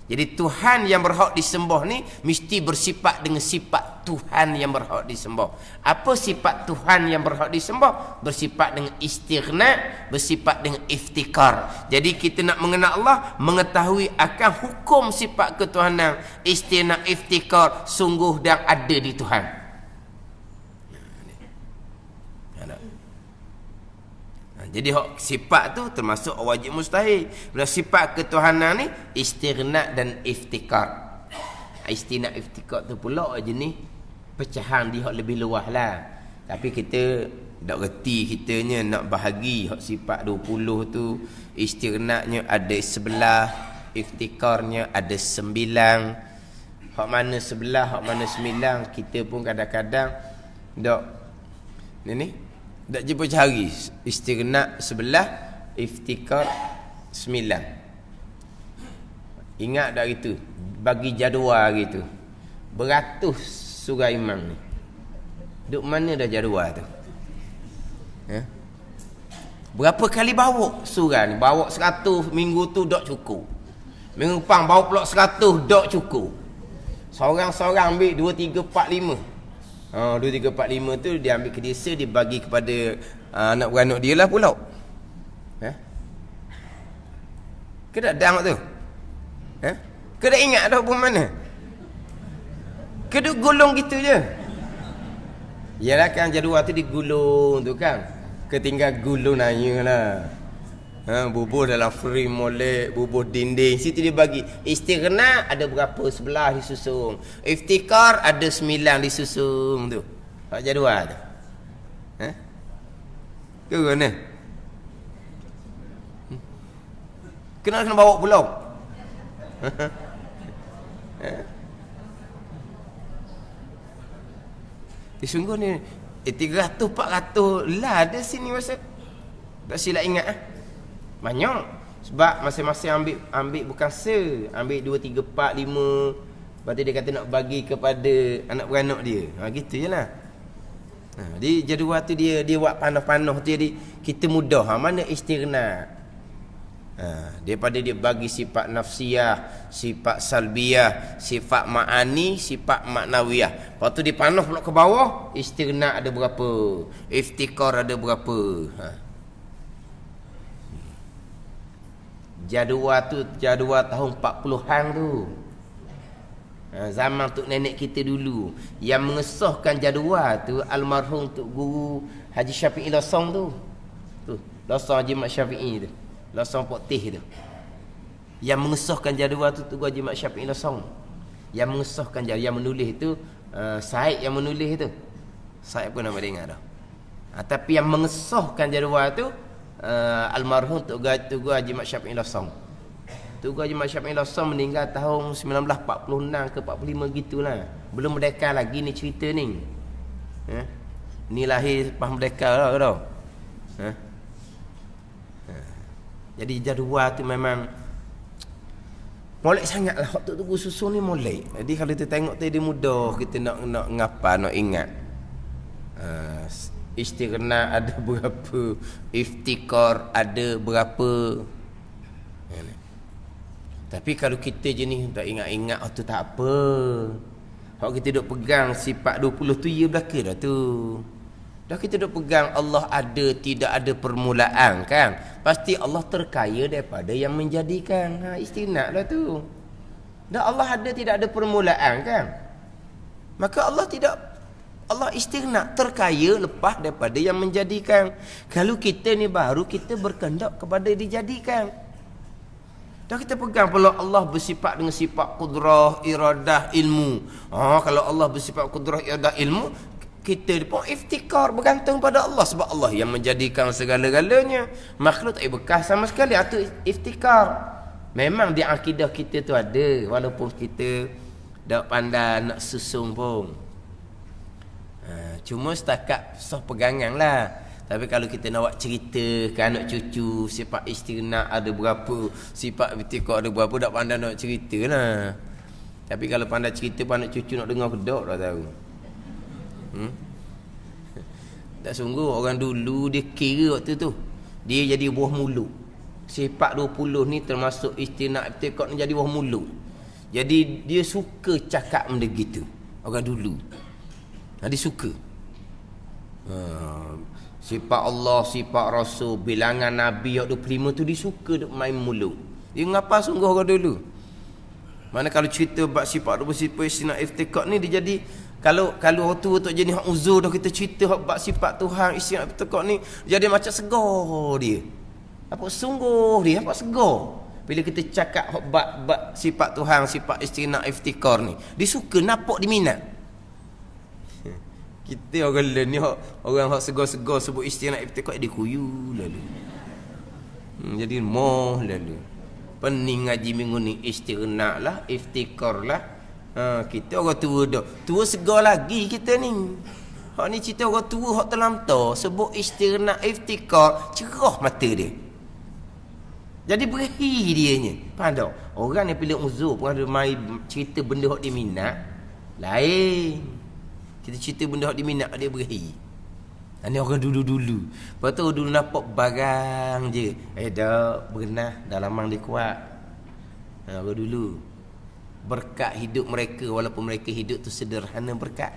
Jadi Tuhan yang berhak disembah ni mesti bersifat dengan sifat Tuhan yang berhak disembah. Apa sifat Tuhan yang berhak disembah? Bersifat dengan istighna, bersifat dengan iftikar. Jadi kita nak mengenal Allah, mengetahui akan hukum sifat ketuhanan, istighna, iftikar, sungguh dan ada di Tuhan. Jadi sifat tu termasuk wajib mustahil. Bila sifat ketuhanan ni istighna dan iftikar. Istighna iftikar tu pula jenis pecahan dia lebih luas lah. Tapi kita tak reti kitanya nak bahagi sifat 20 tu. Istighnanya ada 11, iftikarnya ada 9. Hak mana 11, hak mana 9 kita pun kadang-kadang tak tak jumpa cari. Istighna 11, iftikar 9. Ingat tak gitu? Bagi jadual gitu. Beratus surah imam ni. Duk mana dah jadual tu? Berapa kali bawa surah ni? Bawa 100 minggu tu tak cukup. Minggu depan bawa pula 100 tak cukup. Seorang-seorang ambil 2, 3, 4, 5. 2, 3, 4, 5 tu dia ambil ke desa, dia bagi kepada anak beranak dia lah pula. Ke tak dang tu? Ke tak ingat dah pun mana? Ke duk gulung gitu je? Yalah kan jadual tu digulung tu kan. Ketinggal gulung nanya lah. Bubuh dalam frame molek, bubuh dinding, situ dia bagi. Istighna ada berapa? 11 disusun. Iftikar ada 9 disusun tu. Hak jadual tu. Ke mana? Kena bawa pulau. Sungguh ni 300 400 lah ada sini masa. Tak silap ingat banyak. Sebab masing-masing ambil bukan ambil 2, 3, 4, 5. Lepas tu dia kata nak bagi kepada anak beranak dia. Gitu je lah. Jadi jadual tu dia buat panah-panah tu, jadi kita mudah. Mana istighna? Daripada dia bagi sifat nafsiyah, sifat salbiyah, sifat ma'ani, sifat maknawiyah. Lepas tu dia panah pula ke bawah. Istighna ada berapa? Iftikar ada berapa? Jadual tu jadual tahun 40-an tu. Zaman tok nenek kita dulu yang mengesahkan jadual tu almarhum Tok Guru Haji Syafi'i Losong tu. Tu, Losong Haji Mat Syafi'i tu. Losong Pok Teh tu. Yang mengesahkan jadual tu Tok Guru Haji Mat Syafi'i Losong. Yang mengesahkan jadual, yang menulis tu Said yang menulis tu. Said pun nama dia ingat dah. Tapi yang mengesahkan jadual tu almarhum Tok Guru Haji Mat Syafi'i Losong. Tok Guru Haji Mat Syafi'i Losong meninggal tahun 1946 ke 45 gitulah. Belum merdeka lagi ni cerita ni. Ni lahir lepas merdeka dah tau. Jadi jadual tu memang molek sangatlah hak Tok Guru susun ni molek. Jadi kalau kita tengok tadi mudah kita nak ngapa nak ingat. Istighna ada berapa, iftikar ada berapa. Tapi kalau kita je ni tak ingat-ingat tu tak apa. Kalau kita duk pegang sifat 20 tu ya belaka dah tu. Dah kita duk pegang Allah ada tidak ada permulaan kan. Pasti Allah terkaya daripada yang menjadikan. Istighna dah tu. Dah Allah ada tidak ada permulaan kan. Maka Allah istighna terkaya lepas daripada yang menjadikan. Kalau kita ni baru kita berkehendak kepada dijadikan. Dah kita pegang pula Allah bersifat dengan sifat kudrah, iradah, ilmu. Kalau Allah bersifat kudrah, iradah, ilmu, kita pun iftikar bergantung pada Allah sebab Allah yang menjadikan segala-galanya. Makhluk tak bekas sama sekali. Itu iftikar. Memang di akidah kita tu ada walaupun kita tak pandai nak susun pun. Cuma setakat sah pegangan lah. Tapi kalau kita nak buat cerita ke anak cucu, sifat istighna ada berapa, sifat iftikar ada berapa, tak pandai nak cerita lah. Tapi kalau pandai cerita pun anak cucu nak dengar kedok dah tahu. Tak sungguh orang dulu dia kira waktu tu dia jadi buah mulut. Sifat 20 ni termasuk istighna iftikar ni jadi buah mulut. Jadi dia suka cakap benda gitu. Orang dulu dia suka sifat Allah, sifat Rasul, bilangan Nabi yang 25 tu dia suka duk main mulut. Dia ngapa sungguh orang dulu. Mana kalau cerita bab sifat 20 sifat istighna iftikar ni dia jadi kalau waktu untuk jadi hak uzur dah kita cerita hak bab sifat Tuhan istighna iftikar ni jadi macam segar dia. Apa sungguh dia apa segar. Bila kita cakap hak bab sifat Tuhan, sifat istighna iftikar ni, dia suka nampak diminat. Kita orang lain ni orang hak segar-segar sebut istighna iftikar dia kuyu lalu. Jadi moh lalu. Pening ngaji minggu ni istighna lah, iftikar lah. Kita orang tua dah. Tua segar lagi kita ni. Hak ni cerita orang tua hak terlantar sebut istighna iftikar cerah mata dia. Jadi berhi dianya. Faham tak? Orang yang pilih uzur pun ada mai cerita benda hak dia minat lain. Kita cerita benda hak diminat dia berhi. Ini orang dulu-dulu. Lepas tu dulu nampak barang je. Dah berenah dalam dia kuat. Orang dulu. Berkat hidup mereka walaupun mereka hidup tu sederhana berkat.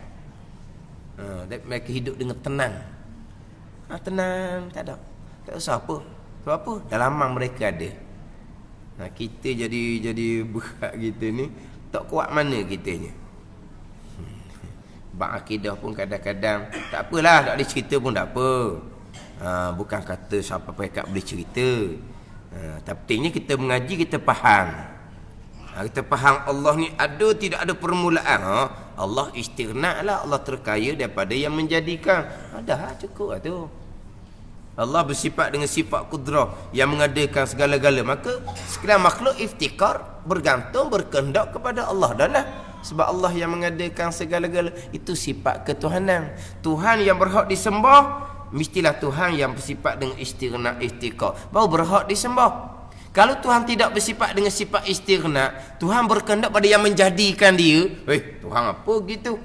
Mereka hidup dengan tenang. Tenang, tak ada. Tak usah apa. Sebab apa? Dalamang mereka ada. Kita jadi berat kita ni tak kuat mana kitanya. Bab akidah pun kadang-kadang tak apalah, tak boleh cerita pun tak apa. Bukan kata siapa pekat boleh cerita. Tapi pentingnya kita mengaji, kita faham. Kita faham Allah ni ada tidak ada permulaan. Allah istighna lah, Allah terkaya daripada yang menjadikan. Dah cukup lah tu. Allah bersifat dengan sifat kudrah yang mengadakan segala-gala. Maka sekalian makhluk iftikar bergantung berkehendak kepada Allah. Dah lah. Sebab Allah yang mengadakan segala-gala. Itu sifat ketuhanan. Tuhan yang berhak disembah mestilah Tuhan yang bersifat dengan istighna iftikar, baru berhak disembah. Kalau Tuhan tidak bersifat dengan sifat istighna, Tuhan berkehendak pada yang menjadikan dia. Tuhan apa gitu?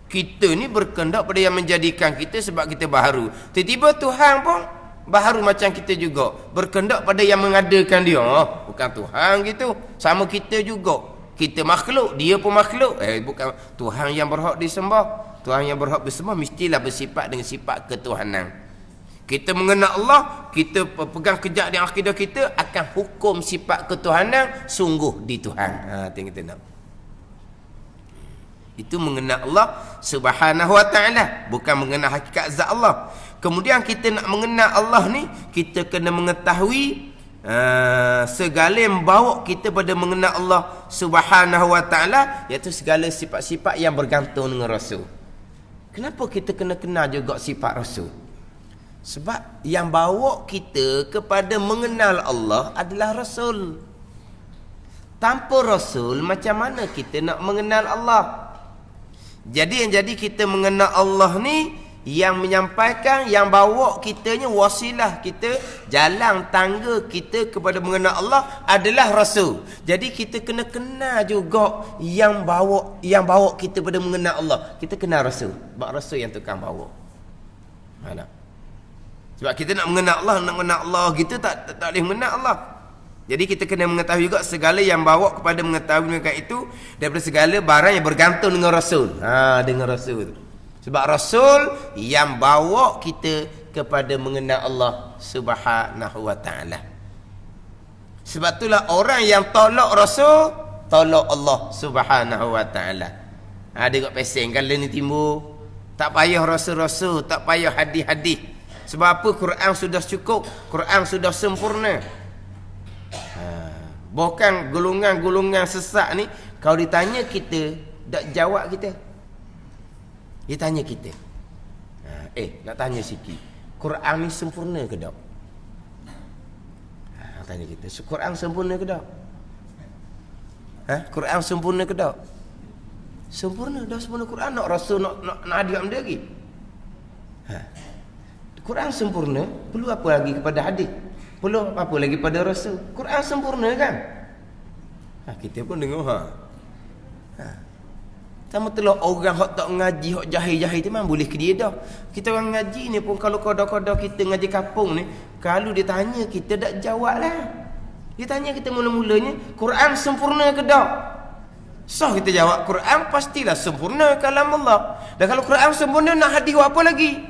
Kita ni berkehendak pada yang menjadikan kita sebab kita baharu. Tiba-tiba Tuhan pun baharu macam kita juga. Berkehendak pada yang mengadakan dia. Bukan Tuhan gitu. Sama kita juga. Kita makhluk, dia pun makhluk. Bukan Tuhan yang berhak disembah. Tuhan yang berhak disembah mestilah bersifat dengan sifat ketuhanan. Kita mengenal Allah, kita pegang kejak di akidah kita akan hukum sifat ketuhanan sungguh di Tuhan. Tengok kita nak. Itu mengenal Allah Subhanahu wa ta'ala, bukan mengenal hakikat zat Allah. Kemudian kita nak mengenal Allah ni, kita kena mengetahui segala yang bawa kita pada mengenal Allah Subhanahu wa ta'ala, iaitu segala sifat-sifat yang bergantung dengan Rasul. Kenapa kita kena kenal juga sifat Rasul? Sebab yang bawa kita kepada mengenal Allah adalah Rasul. Tanpa Rasul, macam mana kita nak mengenal Allah? Jadi yang jadi kita mengenal Allah ni, yang menyampaikan, yang bawa kitanya, wasilah kita, jalan tangga kita kepada mengenal Allah adalah Rasul. Jadi kita kena kenal juga yang bawa kita pada mengenal Allah. Kita kenal Rasul. Sebab Rasul yang tukang bawa. Mana? Sebab kita nak mengenal Allah, kita tak boleh mengenal Allah. Jadi kita kena mengetahui juga segala yang bawa kepada mengetahui mereka itu daripada segala barang yang bergantung dengan Rasul. Dengan Rasul. Sebab Rasul yang bawa kita kepada mengenal Allah Subhanahu wa ta'ala. Sebab itulah orang yang tolak Rasul, tolak Allah Subhanahu wa ta'ala. Dia kat peseng kalau ni timbul, tak payah Rasul-Rasul, tak payah hadis-hadis. Sebab apa? Quran sudah cukup, Quran sudah sempurna. Bukan golongan-golongan sesat ni, kalau ditanya kita, tak jawab kita. Dia tanya kita, nak tanya sikit, Quran ni sempurna ke tak? Tanya kita, Quran sempurna ke tak? Quran sempurna ke tak? Sempurna, dah sempurna Quran. Nak Rasul nak hadis benda lagi? Quran sempurna, perlu apa lagi kepada hadis? Perlu apa lagi pada Rasul? Quran sempurna kan? Kita pun dengar sama telah orang hok tak ngaji, hok jahil-jahil tu memang boleh ke dia dah. Kita orang ngaji ni pun kalau kodoh-kodoh kita ngaji kampung ni, kalau dia tanya kita tak jawab lah. Dia tanya kita mula-mulanya, Quran sempurna ke tak? So kita jawab, Quran pastilah sempurna kalam Allah. Dan kalau Quran sempurna, nak hadis apa lagi?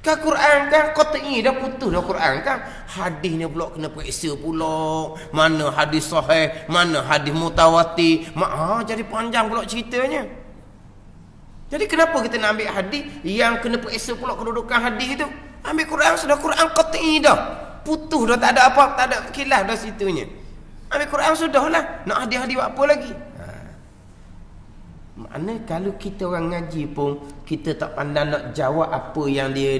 Kan Quran kan qat'i dah, putus dah Quran kan. Hadis ni pula kena periksa pula, mana hadis sahih, mana hadis mutawatir. Jadi panjang pula ceritanya. Jadi kenapa kita nak ambil hadis yang kena periksa pula kedudukan hadis itu? Ambil Quran, sudah Quran qat'i dah, putus dah, tak ada apa, tak ada khilaf dah situnya. Ambil Quran sudahlah, nak hadis-hadis apa lagi? Makna kalau kita orang ngaji pun kita tak pandang nak jawab apa yang dia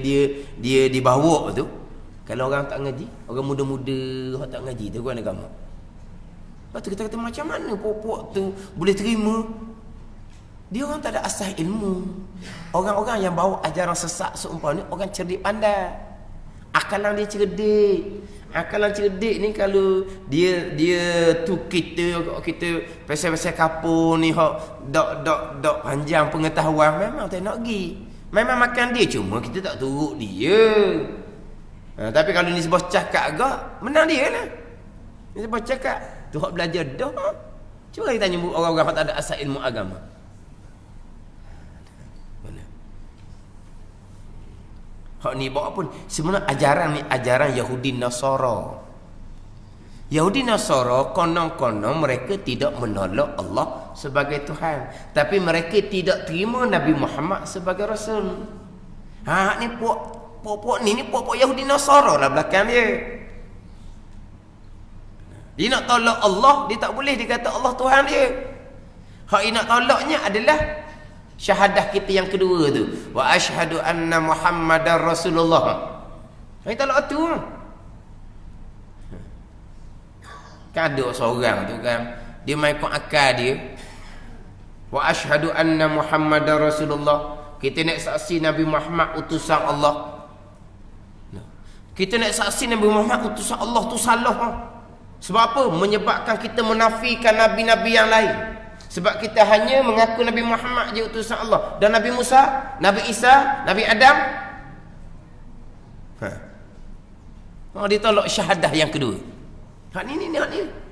dibawa tu. Kalau orang tak ngaji, orang muda-muda orang tak ngaji tu kan agama. Lepas tu kita kata macam mana pokok tu boleh terima? Dia orang tak ada asas ilmu. Orang-orang yang bawa ajaran sesat seumpama ni orang cerdik pandai. Akalan dia cerdik. Akalan cerdik ni kalau dia tu kita pasal-pasal kapur ni hok dok panjang pengetahuan, memang tak nak pergi. Memang makan dia, cuma kita tak turut dia. Tapi kalau ni sebab cakap agak, menang dia lah. Ni sebab cakap tu hok belajar dah. Cuba kita tanya orang-orang hok tak ada asas ilmu agama. Hak ni bawa pun sebenarnya ajaran ni ajaran Yahudi Nasara. Yahudi Nasara konon-konon mereka tidak menolak Allah sebagai Tuhan, tapi mereka tidak terima Nabi Muhammad sebagai Rasul. Ni puak ni puak Yahudi Nasara lah belakang dia. Dia nak tolak Allah, dia tak boleh dikata Allah Tuhan dia. Hak dia nak tolaknya adalah syahadah kita yang kedua tu, wa asyhadu anna Muhammadar Rasulullah. Kita tolak tu. Kan ada seorang tu kan, dia main ikut akal dia. Wa asyhadu anna Muhammadar Rasulullah. Kita nak saksi Nabi Muhammad utusan Allah. Kita nak saksi Nabi Muhammad utusan Allah tu salah. Sebab apa? Menyebabkan kita menafikan nabi-nabi yang lain. Sebab kita hanya mengaku Nabi Muhammad je utusan Allah. Dan Nabi Musa, Nabi Isa, Nabi Adam, dia tolak syahadah yang kedua. Hak ni.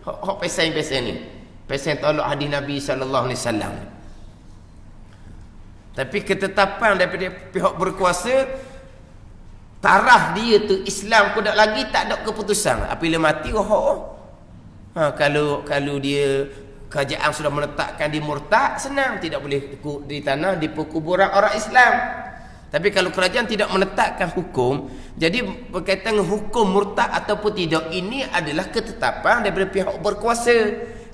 Hak pesen ni. Pesen tolak hadis Nabi SAW. Tapi ketetapan daripada pihak berkuasa, taraf dia tu Islam kau tak lagi tak ada keputusan. Apabila mati Kalau dia kerajaan sudah menetapkan di murtad, senang, tidak boleh di tanah di perkuburan orang Islam. Tapi kalau kerajaan tidak menetapkan hukum, jadi berkaitan dengan hukum murtad ataupun tidak, ini adalah ketetapan daripada pihak berkuasa.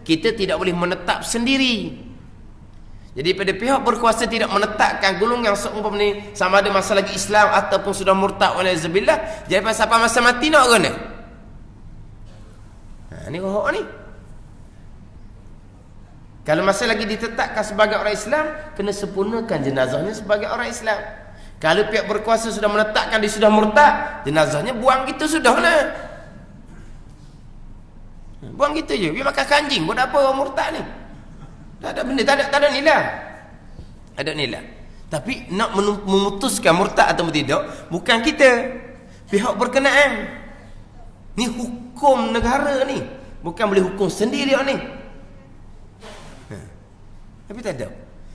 Kita tidak boleh menetap sendiri. Jadi pada pihak berkuasa tidak menetapkan golongan seumpama ni sama ada masa lagi Islam ataupun sudah murtad walaizabillah, jadi sampai masa mati nak kena. Ni rohok ni. Kalau masa lagi ditetapkan sebagai orang Islam, kena sempurnakan jenazahnya sebagai orang Islam. Kalau pihak berkuasa sudah menetapkan dia sudah murtad, jenazahnya buang gitu sudahlah. Buang gitu je. Dia makan kanjing, buat apa orang murtad ni? Tak ada benda, tak ada nilai. Ada nilai. Tapi nak memutuskan murtad atau tidak, bukan kita, pihak berkenaan. Ni hukum negara ni, bukan boleh hukum sendiri orang ni. Tapi tak ada.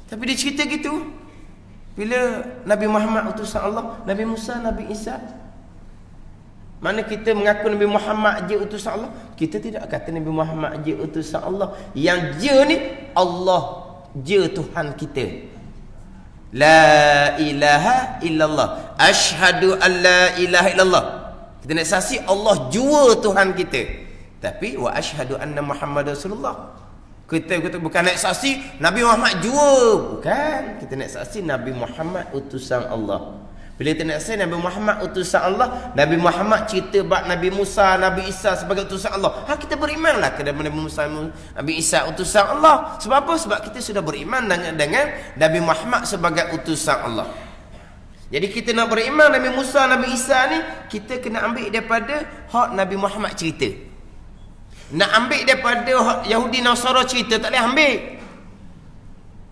Tapi dia cerita gitu. Bila Nabi Muhammad utusan Allah, Nabi Musa, Nabi Isa, mana kita mengaku Nabi Muhammad je utusan Allah, kita tidak kata Nabi Muhammad je utusan Allah. Yang je ni Allah je Tuhan kita. La ilaha illallah, asyhadu an la ilaha illallah. Kita nak saksi Allah jua Tuhan kita. Tapi wa asyhadu anna Muhammad Rasulullah. Kita bukan nak saksi Nabi Muhammad jua, bukan. Kita nak saksi Nabi Muhammad utusan Allah. Bila kita nak saksi Nabi Muhammad utusan Allah, Nabi Muhammad cerita bab Nabi Musa, Nabi Isa sebagai utusan Allah. Ha, kita berimanlah kepada Nabi Musa, Nabi Isa utusan Allah. Sebab apa? Sebab kita sudah beriman dengan Nabi Muhammad sebagai utusan Allah. Jadi kita nak beriman Nabi Musa, Nabi Isa ni, kita kena ambil daripada hak Nabi Muhammad cerita. Nak ambil daripada Yahudi Nasara cerita, tak boleh ambil.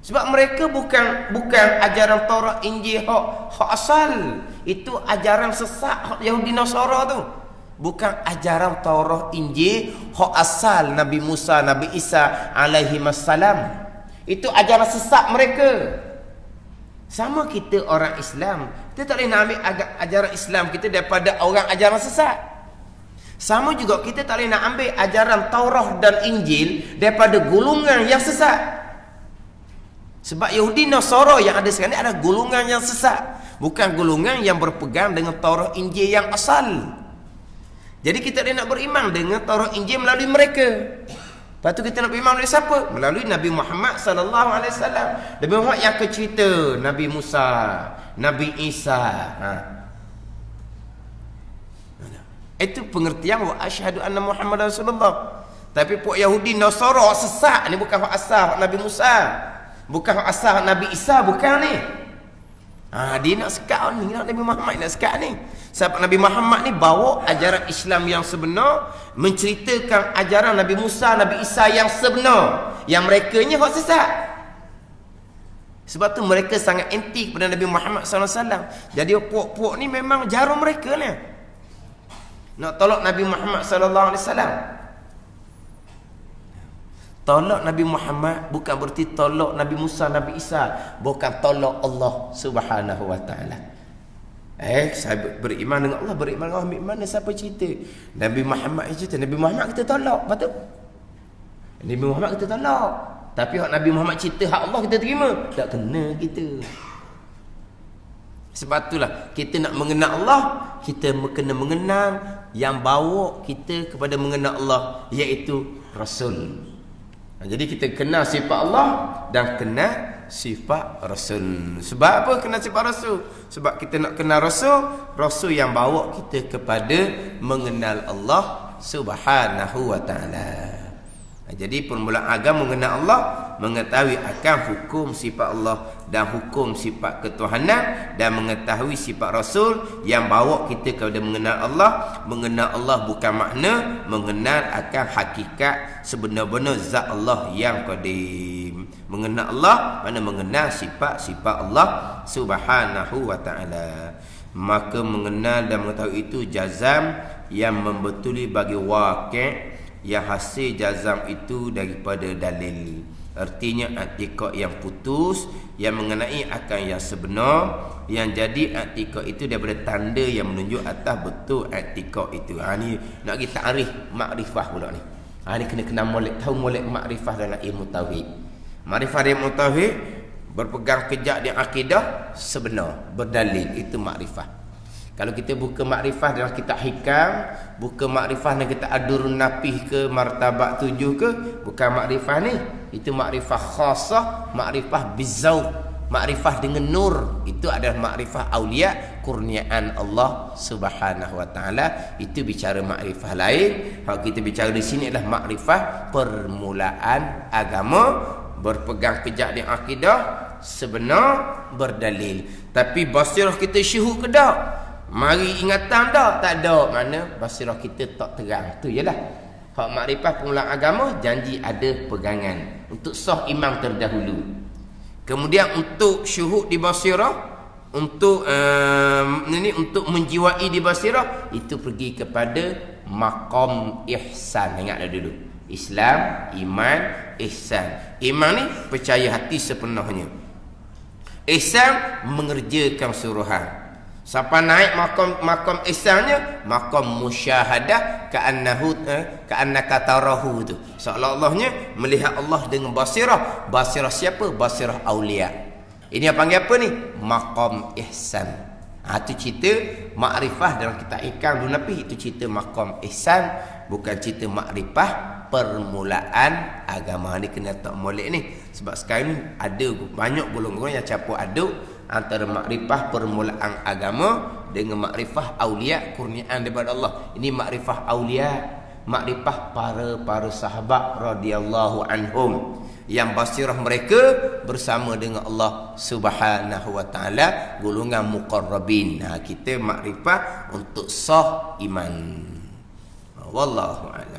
Sebab mereka bukan ajaran Taurat Injil hak asal. Itu ajaran sesat hak Yahudi Nasara tu. Bukan ajaran Taurat Injil hak asal Nabi Musa, Nabi Isa alaihi wassalam. Itu ajaran sesat mereka. Sama kita orang Islam, kita tak boleh nak ambil ajaran Islam kita daripada orang ajaran sesat. Sama juga kita tak boleh nak ambil ajaran Taurat dan Injil daripada golongan yang sesat. Sebab Yahudi Nasara yang ada sekarang ni adalah golongan yang sesat, bukan golongan yang berpegang dengan Taurat Injil yang asal. Jadi kita tak boleh nak beriman dengan Taurat Injil melalui mereka. Lepas tu kita nak beriman melalui siapa? Melalui Nabi Muhammad sallallahu alaihi wasallam. Nabi Muhammad yang kecerita Nabi Musa, Nabi Isa. Itu pengertian wa asyhadu anna Muhammad Rasulullah. Tapi puak Yahudi Nasara sesat ni, bukan hak asal Nabi Musa, bukan hak asal Nabi Isa, bukan ni. Dia nak sekat ni, nak Nabi Muhammad nak sekat ni. Sebab Nabi Muhammad ni bawa ajaran Islam yang sebenar, menceritakan ajaran Nabi Musa, Nabi Isa yang sebenar. Yang mereka ni hak sesat. Sebab tu mereka sangat anti kepada Nabi Muhammad SAW. Jadi puak-puak ni memang jarum mereka ni. Nak tolak Nabi Muhammad sallallahu alaihi wasallam. Tolak Nabi Muhammad bukan berarti tolak Nabi Musa, Nabi Isa, bukan tolak Allah Subhanahu wa taala. Saya beriman dengan Allah, beriman dengan Allah, mana siapa cerita? Nabi Muhammad cerita, Nabi Muhammad kita tolak, betul? Nabi Muhammad kita tolak. Tapi hak Nabi Muhammad cerita hak Allah kita terima, tak kena kita. Sebab itulah kita nak mengenal Allah, kita kena mengenal yang bawa kita kepada mengenal Allah, iaitu Rasul. Jadi kita kenal sifat Allah dan kenal sifat Rasul. Sebab apa kenal sifat Rasul? Sebab kita nak kenal Rasul, Rasul yang bawa kita kepada mengenal Allah Subhanahu wa taala. Jadi permulaan agama mengenal Allah, mengetahui akan hukum sifat Allah dan hukum sifat ketuhanan, dan mengetahui sifat Rasul yang bawa kita kepada mengenal Allah. Mengenal Allah bukan makna mengenal akan hakikat sebenar-benar zat Allah yang qadim. Mengenal Allah mana mengenal sifat-sifat Allah Subhanahu wa taala. Maka mengenal dan mengetahui itu jazam yang membetuli bagi waqi', yang hasil jazam itu daripada dalil. Artinya i'tiqad yang putus, yang mengenai akan yang sebenar, yang jadi i'tiqad itu daripada tanda yang menunjuk atas betul i'tiqad itu. Ni nak kita ta'rif makrifah pula ni. Ini kena molek, tahu molek makrifah dalam ilmu tauhid. Makrifah ilmu tauhid berpegang kejak di akidah sebenar, berdalil, itu makrifah. Kalau kita buka makrifah dalam kitab hikam, buka makrifah dalam kitab Ad-Durrun Napih ke martabat 7 ke, bukan makrifah ni. Itu makrifah khasah, makrifah bizauq, makrifah dengan nur. Itu adalah makrifah aulia, kurniaan Allah Subhanahu wa taala. Itu bicara makrifah lain. Kalau kita bicara di sini adalah makrifah permulaan agama, berpegang kejak di akidah sebenar, berdalil. Tapi basirah kita syuhud ke tak? Mari ingatan tak ada. Mana basirah kita tak terang. Tu jelah. Hak makrifah permulaan agama, janji ada pegangan untuk sah imam terdahulu. Kemudian untuk syuhud di basirah, untuk untuk menjiwai di basirah, itu pergi kepada maqam ihsan. Ingat dulu. Islam, iman, ihsan. Iman ni percaya hati sepenuhnya. Ihsan mengerjakan suruhan. Siapa naik makam ihsannya, makam musyahadah, ka'annaka tarahu tu. Seolah-olahnya melihat Allah dengan basirah. Basirah siapa? Basirah aulia. Ini apa panggil apa ni? Makam ihsan. Itu cerita makrifah dalam kitab Hikam Ad-Durrun Napih. Itu cerita makam ihsan, bukan cerita makrifah permulaan agama. Ni kena tak molek ni. Sebab sekarang ni ada banyak golongan yang campur aduk antara makrifah permulaan agama dengan makrifah aulia, kurniaan daripada Allah. Ini makrifah aulia, makrifah para sahabat radhiyallahu anhum, yang basirah mereka bersama dengan Allah Subhanahu wa taala, golongan muqarrabin. Kita makrifah untuk sah iman. Wallahu a'lam.